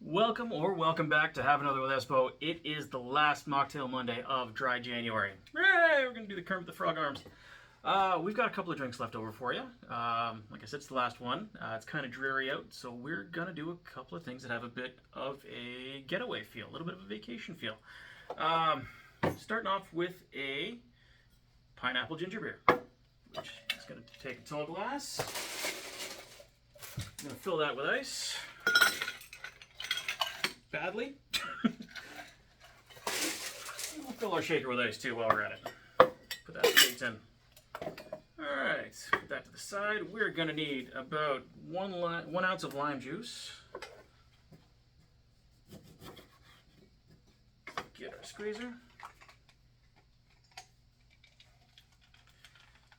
Welcome back to Have Another with Espo. It is the last Mocktail Monday of dry January. Hooray! We're going to do the Kermit the Frog arms. We've got a couple of drinks left over for you. Like I said, it's the last one. It's kind of dreary out, so we're going to do a couple of things that have a bit of a getaway feel, a little bit of a vacation feel. Starting off with a Pineapple Gingerbeer, which is going to take a tall glass. I'm going to fill that with ice. Badly. We'll fill our shaker with ice too while we're at it. Put that straight in. Alright, put that to the side. We're going to need about 1 ounce of lime juice. Get our squeezer.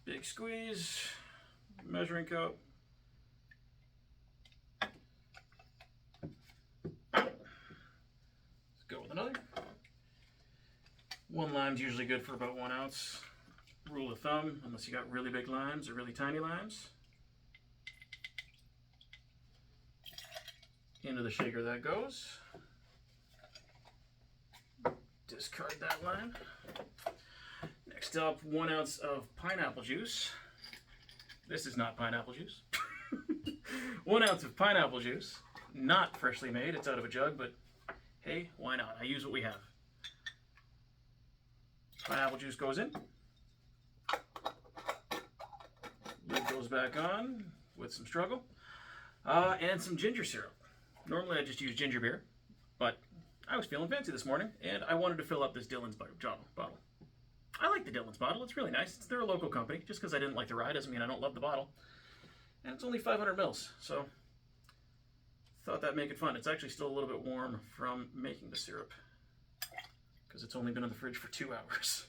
Big squeeze. Measuring cup. Go with another. 1 lime's usually good for about 1 ounce. Rule of thumb, unless you got really big limes or really tiny limes. Into the shaker that goes. Discard that lime. Next up, 1 ounce of pineapple juice. This is not pineapple juice. 1 ounce of pineapple juice. Not freshly made, it's out of a jug, but hey, why not? I use what we have. Pineapple juice goes in. Lid goes back on with some struggle. And some ginger syrup. Normally I just use ginger beer, but I was feeling fancy this morning, and I wanted to fill up this Dillon's bottle. I like the Dillon's bottle. It's really nice. They're a local company. Just because I didn't like the rye doesn't mean I don't love the bottle. And it's only 500 mils, so thought that'd make it fun. It's actually still a little bit warm from making the syrup because it's only been in the fridge for 2 hours.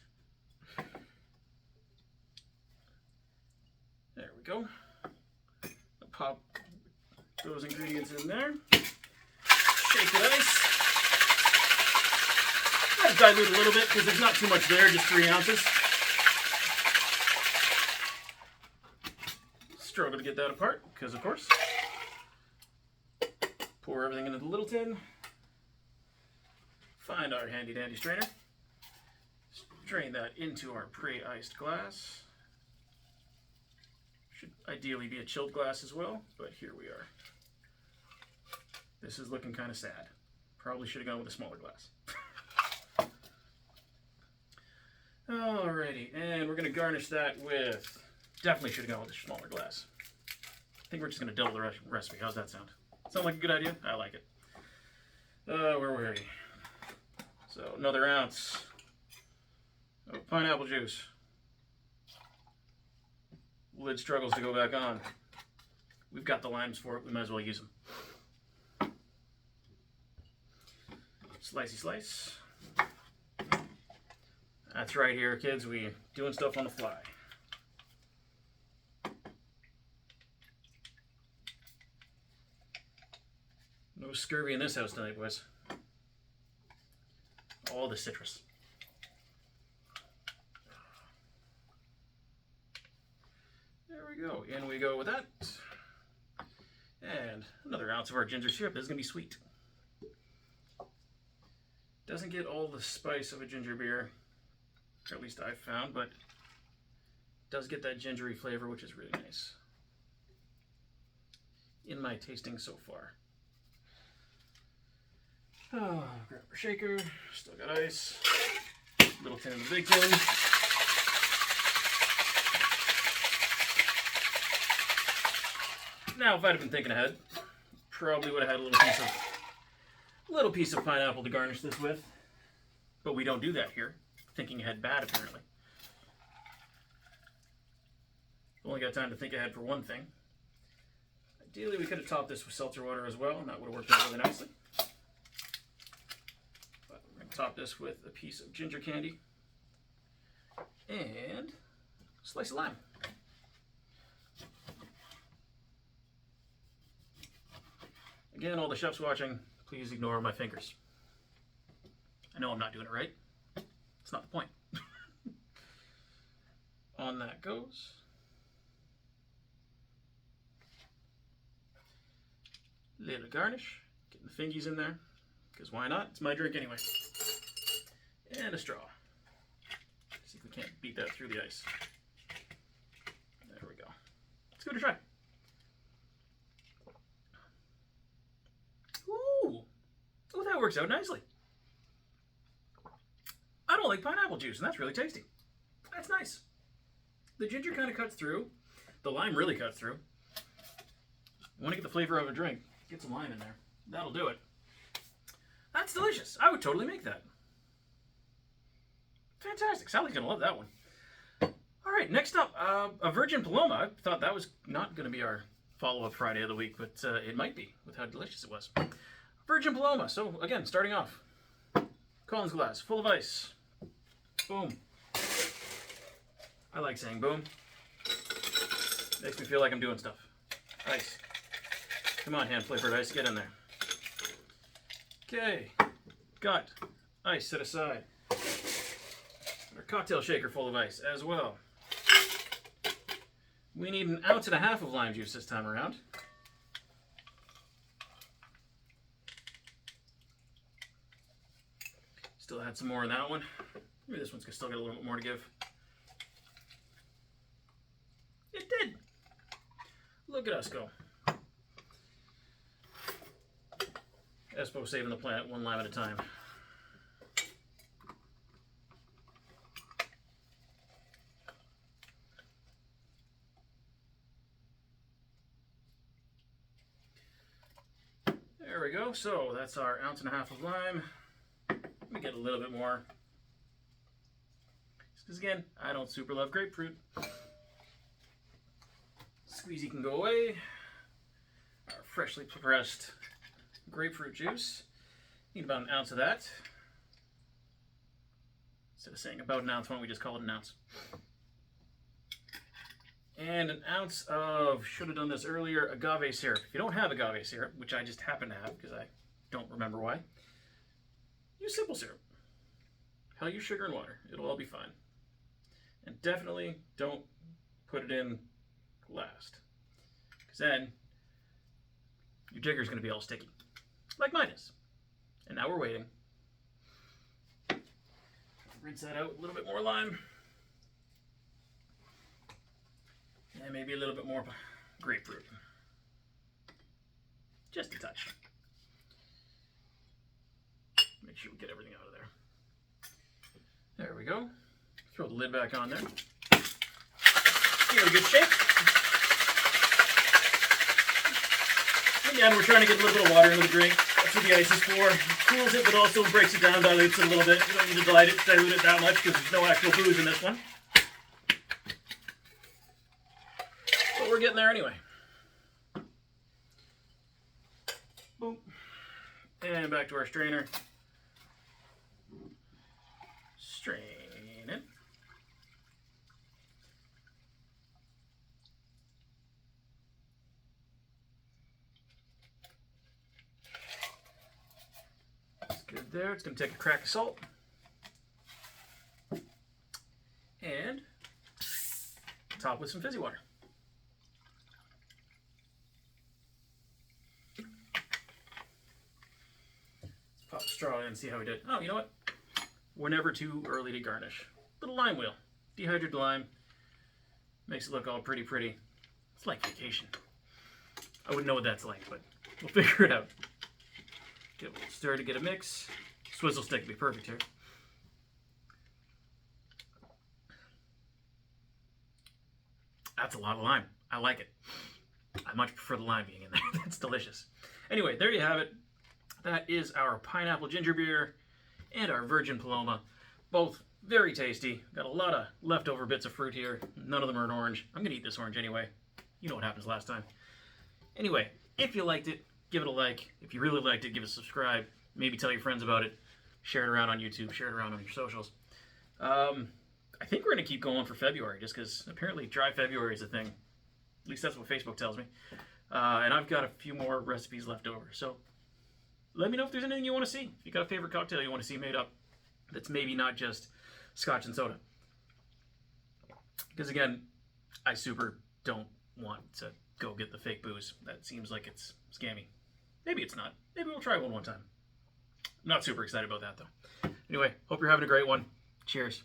There we go. I'll pop those ingredients in there. Shake the ice. I'll dilute a little bit because there's not too much there, just 3 ounces. Struggle to get that apart because, of course, pour everything into the little tin. Find our handy dandy strainer. Strain that into our pre-iced glass. Should ideally be a chilled glass as well, but here we are. This is looking kind of sad. Probably should have gone with a smaller glass. Alrighty, and we're going to garnish that with, definitely should have gone with a smaller glass. I think we're just going to double the recipe. How's that sound? Sound like a good idea? I like it. Where were we? So another ounce of pineapple juice. Lid struggles to go back on. We've got the limes for it. We might as well use them. Slicey slice. That's right here, kids. We doing stuff on the fly. No scurvy in this house tonight, boys. All the citrus. There we go. In we go with that. And another ounce of our ginger syrup. This is going to be sweet. Doesn't get all the spice of a ginger beer, or at least I've found, but does get that gingery flavor, which is really nice. In my tasting so far. Oh, grab our shaker, still got ice, little tin in the big tin. Now, if I'd have been thinking ahead, probably would have had a little piece of pineapple to garnish this with, but we don't do that here. Thinking ahead bad, apparently. Only got time to think ahead for one thing. Ideally, we could have topped this with seltzer water as well, and that would have worked out really nicely. Top this with a piece of ginger candy and a slice of lime. Again, all the chefs watching, please ignore my fingers. I know I'm not doing it right. It's not the point. On that goes. Little garnish. Getting the fingies in there, because why not? It's my drink anyway. And a straw. See if we can't beat that through the ice. There we go. Let's give it a try. Ooh! Oh, that works out nicely. I don't like pineapple juice, and that's really tasty. That's nice. The ginger kind of cuts through. The lime really cuts through. You want to get the flavor of a drink, get some lime in there. That'll do it. That's delicious. I would totally make that. Fantastic. Sally's going to love that one. All right, next up, a Virgin Paloma. I thought that was not going to be our follow-up Friday of the week, but it might be with how delicious it was. Virgin Paloma. So, again, starting off. Collins glass, full of ice. Boom. I like saying boom. Makes me feel like I'm doing stuff. Ice. Come on, hand-flavored ice, get in there. Okay. Got ice set aside. Our cocktail shaker full of ice as well. We need 1.5 ounces of lime juice this time around. Still had some more in that one. Maybe this one's still got a little bit more to give. It did. Look at us go. Espo saving the planet one lime at a time. There we go. So that's our 1.5 ounces of lime. Let me get a little bit more. Because again, I don't super love grapefruit. Squeezy can go away. Our freshly pressed grapefruit juice. Need about 1 ounce of that. Instead of saying about 1 ounce, why don't we just call it 1 ounce? And 1 ounce of, should have done this earlier, agave syrup. If you don't have agave syrup, which I just happen to have because I don't remember why, use simple syrup. Hell, use sugar and water. It'll all be fine. And definitely don't put it in last, because then your jigger's going to be all sticky, like mine is. And now we're waiting. Rinse that out, a little bit more lime. And maybe a little bit more grapefruit. Just a touch. Make sure we get everything out of there. There we go. Throw the lid back on there. Give it a good shake. Again, we're trying to get a little bit of water into the drink. That's what the ice is for. It cools it, but also breaks it down, dilutes it a little bit. You don't need to dilute it that much because there's no actual booze in this one. But we're getting there anyway. Boom. And back to our strainer. Strain it. That's good there. It's going to take a crack of salt. And top with some fizzy water. Let's pop a straw in and see how we did. Oh, you know what? We're never too early to garnish. Little lime wheel. Dehydrated lime. Makes it look all pretty. It's like vacation. I wouldn't know what that's like, but we'll figure it out. Give it a stir to get a mix. Swizzle stick would be perfect here. That's a lot of lime. I like it. I much prefer the lime being in there. That's delicious. Anyway, there you have it. That is our Pineapple Gingerbeer and our Virgin Paloma. Both very tasty. Got a lot of leftover bits of fruit here. None of them are an orange. I'm going to eat this orange anyway. You know what happens last time. Anyway, if you liked it, give it a like. If you really liked it, give it a subscribe. Maybe tell your friends about it. Share it around on YouTube. Share it around on your socials. I think we're going to keep going for February just because apparently dry February is a thing. At least that's what Facebook tells me. And I've got a few more recipes left over. So let me know if there's anything you want to see. If you got a favorite cocktail you want to see made up that's maybe not just scotch and soda. Because again, I super don't want to go get the fake booze. That seems like it's scammy. Maybe it's not. Maybe we'll try one time. I'm not super excited about that, though. Anyway, hope you're having a great one. Cheers.